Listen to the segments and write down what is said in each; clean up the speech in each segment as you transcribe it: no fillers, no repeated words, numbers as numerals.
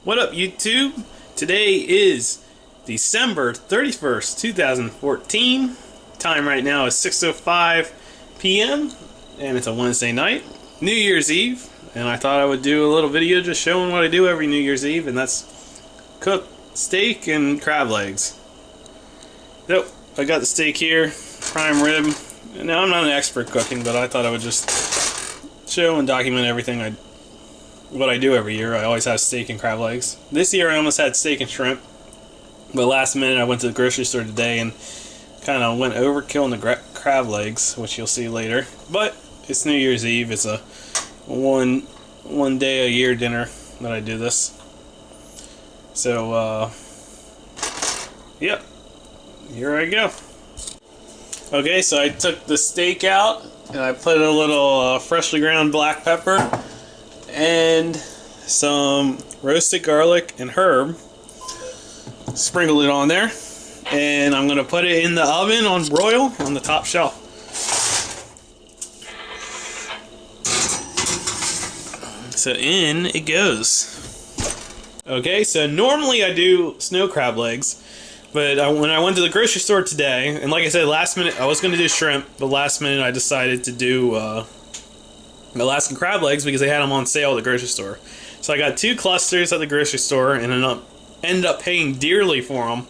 What up, YouTube? Today is December 31st, 2014. Time right now is 6:05 p.m. and it's a Wednesday night, New Year's Eve, and I thought I would do a little video just showing what I do every New Year's Eve, and that's cook steak and crab legs. So, I got the steak here, prime rib. Now, I'm not an expert cooking, but I thought I would just show and document everything what I do every year. I always have steak and crab legs. This year I almost had steak and shrimp, but last minute I went to the grocery store today and kind of went overkill in the crab legs, which you'll see later. But it's New Year's Eve. It's a one day a year dinner that I do this. So yep, here I go. Okay, so I took the steak out and I put a little freshly ground black pepper and some roasted garlic and herb. Sprinkled it on there, and I'm gonna put it in the oven on broil on the top shelf. So in it goes. Okay, so normally I do snow crab legs, but when I went to the grocery store today, and like I said, last minute I was gonna do shrimp, but last minute I decided to do Alaskan crab legs because they had them on sale at the grocery store. So I got 2 clusters at the grocery store and ended up paying dearly for them.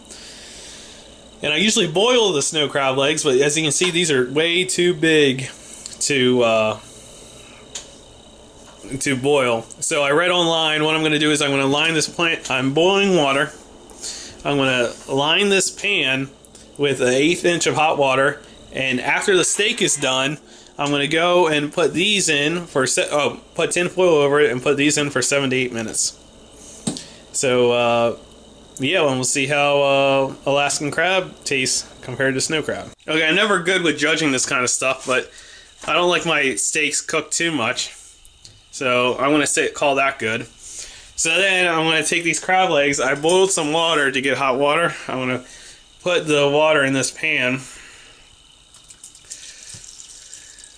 And I usually boil the snow crab legs, but as you can see, these are way too big to boil. So I read online what I'm going to do is I'm going to line this plant. I'm boiling water. I'm going to line this pan with an 1/8 inch of hot water, and after the steak is done, I'm going to go and put these in for put tin foil over it and put these in for 7 to 8 minutes. So yeah, and we'll see how Alaskan crab tastes compared to snow crab. Okay, I'm never good with judging this kind of stuff, but I don't like my steaks cooked too much, so I'm going to call that good. So then I'm going to take these crab legs. I boiled some water to get hot water. I'm going to put the water in this pan.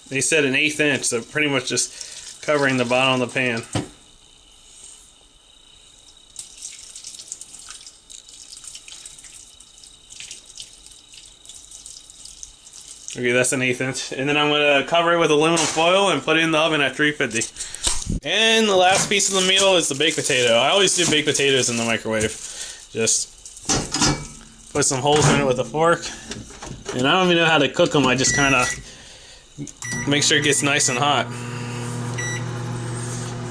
They said an 1/8 inch, so pretty much just covering the bottom of the pan. Okay, that's an 1/8 inch. And then I'm going to cover it with aluminum foil and put it in the oven at 350. And the last piece of the meal is the baked potato. I always do baked potatoes in the microwave. Just put some holes in it with a fork. And I don't even know how to cook them. I just kind of make sure it gets nice and hot.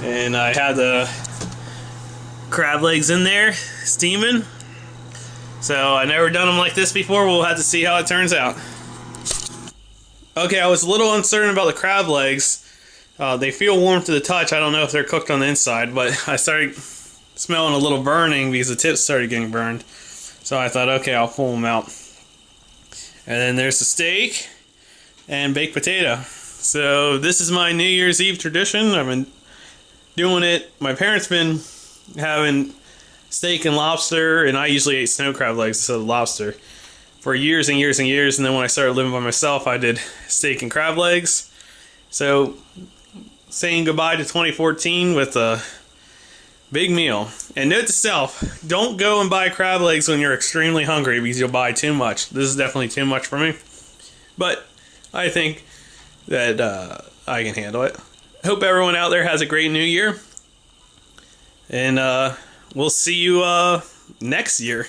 And I had the crab legs in there steaming. So I never done them like this before. We'll have to see how it turns out. Okay, I was a little uncertain about the crab legs. They feel warm to the touch. I don't know if they're cooked on the inside, but I started smelling a little burning because the tips started getting burned. So I thought, okay, I'll pull them out. And then there's the steak and baked potato. So this is my New Year's Eve tradition. I've been doing it. My parents been having steak and lobster, and I usually ate snow crab legs instead of lobster for years and years and years. And then when I started living by myself, I did steak and crab legs. So saying goodbye to 2014 with a big meal. And note to self, don't go and buy crab legs when you're extremely hungry because you'll buy too much. This is definitely too much for me, but I think that I can handle it. Hope everyone out there has a great new year, and we'll see you next year.